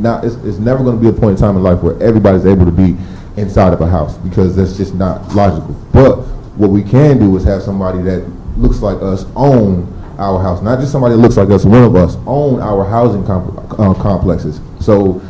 it's never going to be a point in time in life where everybody's able to be inside of a house, because that's just not logical. But what we can do is have somebody that looks like us own our house, not just somebody that looks like us, one of us own our housing complexes. So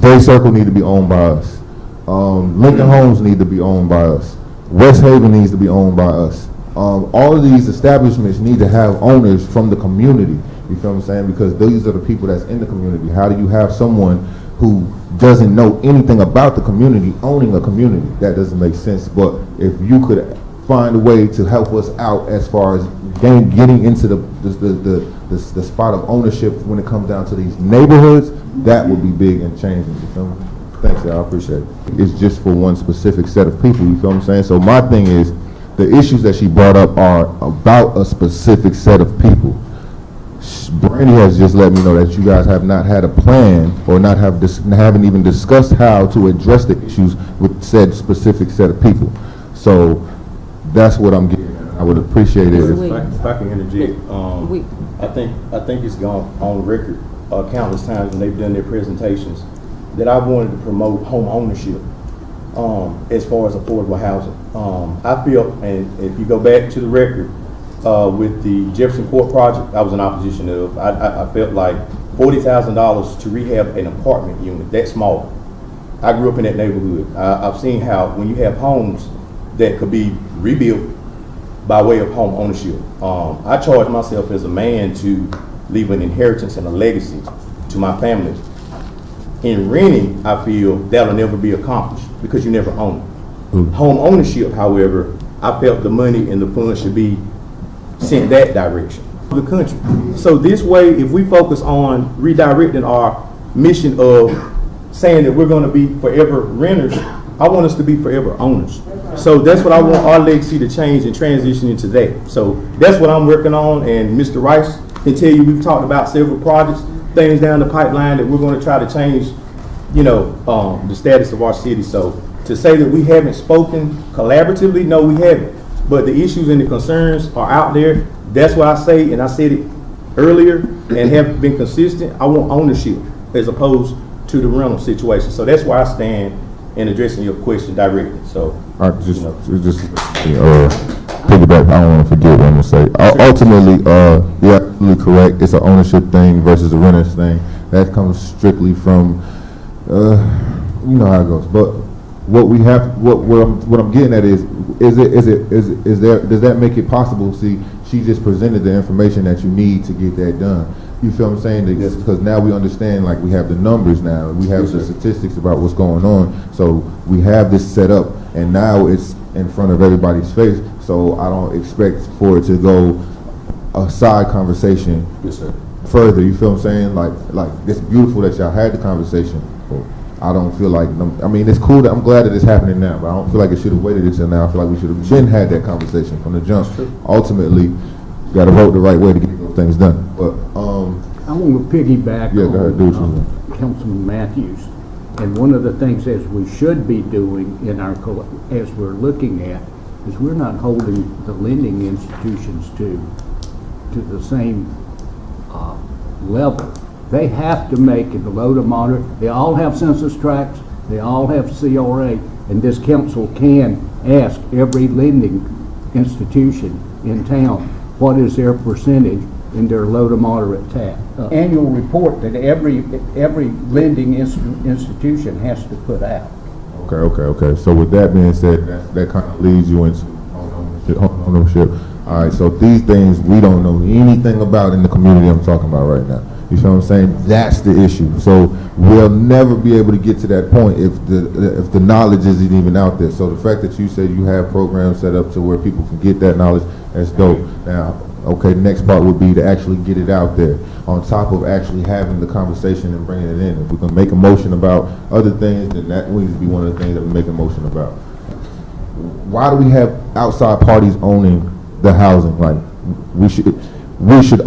Day Circle need to be owned by us. Lincoln Homes need to be owned by us. West Haven needs to be owned by us. All of these establishments need to have owners from the community. You feel what I'm saying? Because these are the people that's in the community. How do you have someone who doesn't know anything about the community owning a community? That doesn't make sense. But if you could find a way to help us out as far as getting into the spot of ownership when it comes down to these neighborhoods, that would be big and changing. You feel me? Thanks, y'all. I appreciate it. It's just for one specific set of people. You feel what I'm saying? So my thing is, the issues that she brought up are about a specific set of people. Brandy has just let me know that you guys have not had a plan, or haven't even discussed how to address the issues with said specific set of people. So that's what I'm getting at. I would appreciate it if I can interject. I think it's gone on record countless times when they've done their presentations that I wanted to promote home ownership as far as affordable housing. I feel, and if you go back to the record, with the Jefferson Court project, I was in opposition of. I felt like $40,000 to rehab an apartment unit that small. I grew up in that neighborhood. I've seen how when you have homes that could be rebuilt by way of home ownership. I charge myself as a man to leave an inheritance and a legacy to my family. In renting, I feel that'll never be accomplished because you never own it. Home ownership, however, I felt the money and the funds should be sent that direction the country. So this way, if we focus on redirecting our mission of saying that we're going to be forever renters, I want us to be forever owners. So that's what I want our legacy to change and transition into that. So that's what I'm working on, and Mr. Rice can tell you we've talked about several projects, things down the pipeline that we're going to try to change, the status of our city. So to say that we haven't spoken collaboratively, no, we haven't. But the issues and the concerns are out there. That's why I say, and I said it earlier and have been consistent, I want ownership as opposed to the rental situation. So that's where I stand in addressing your question directly. So, piggyback, I don't want to forget what I'm going to say. Ultimately, you're absolutely correct. It's an ownership thing versus a renter's thing. That comes strictly from, you know how it goes. But what we have, what I'm getting at is there, does that make it possible? See, she just presented the information that you need to get that done. You feel what I'm saying? Because now we understand, like, we have the numbers now, we have the statistics about what's going on. So we have this set up, and now it's in front of everybody's face. So I don't expect for it to go a side conversation further. You feel what I'm saying? Like it's beautiful that y'all had the conversation. I don't feel like, I mean, it's cool that I'm glad that it's happening now, but I don't feel like it should have waited until now. I feel like we should have been had that conversation from the jump. Ultimately, you got to vote the right way to get those things done. But I want to piggyback on Councilman Matthews, and one of the things as we should be doing in our as we're looking at is we're not holding the lending institutions to the same level. They have to make it low to moderate. They all have census tracts. They all have CRA, and this council can ask every lending institution in town what is their percentage in their low to moderate tax. Annual report that every lending institution has to put out. Okay. So with that being said, that kind of leads you into ownership. All right, so these things we don't know anything about in the community I'm talking about right now. You feel what I'm saying? That's the issue. So we'll never be able to get to that point if the knowledge isn't even out there. So the fact that you said you have programs set up to where people can get that knowledge, that's dope. Now, okay, the next part would be to actually get it out there on top of actually having the conversation and bringing it in. If we can make a motion about other things, then that needs to be one of the things that we make a motion about. Why do we have outside parties owning the housing? Like, we should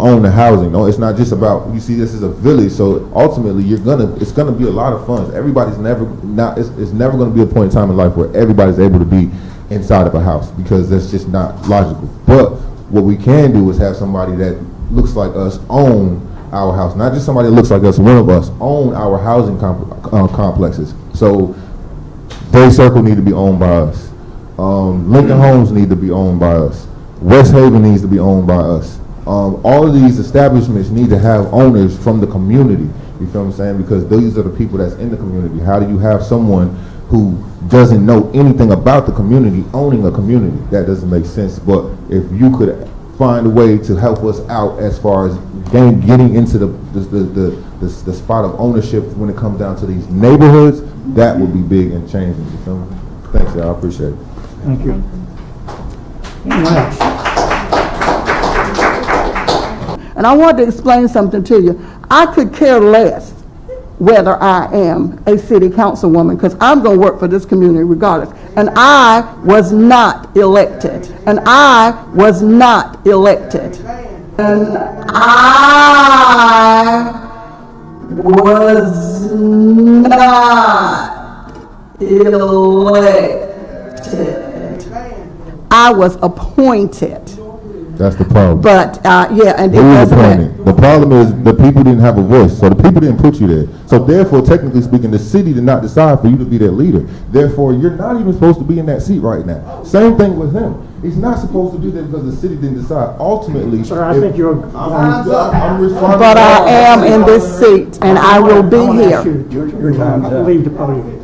own the housing. No, it's not just about, you see, this is a village, so ultimately it's gonna be a lot of funds. It's never gonna be a point in time in life where everybody's able to be inside of a house, because that's just not logical. But what we can do is have somebody that looks like us own our house. Not just somebody that looks like us, one of us, own our housing complexes. So Day Circle need to be owned by us. Lincoln Homes need to be owned by us. West Haven needs to be owned by us. All of these establishments need to have owners from the community. You feel what I'm saying? Because these are the people that's in the community. How do you have someone who doesn't know anything about the community owning a community? That doesn't make sense. But if you could find a way to help us out as far as getting into the spot of ownership when it comes down to these neighborhoods, that would be big and changing. You feel me? Thanks, y'all. I appreciate it. Thank you. Anyone else? And I wanted to explain something to you. I could care less whether I am a city councilwoman, because I'm going to work for this community regardless. And I was not elected. And I was not elected. And I was not elected. I was appointed. That's the problem. But, yeah, and it Who was wasn't. appointed? The problem is the people didn't have a voice, so the people didn't put you there. So therefore, technically speaking, the city did not decide for you to be their leader. Therefore, you're not even supposed to be in that seat right now. Same thing with him. He's not supposed to do that because the city didn't decide. Ultimately, Sir, I think you're... I'm responding. But I am in this seat, and I will be here. Your time. Leave the podium.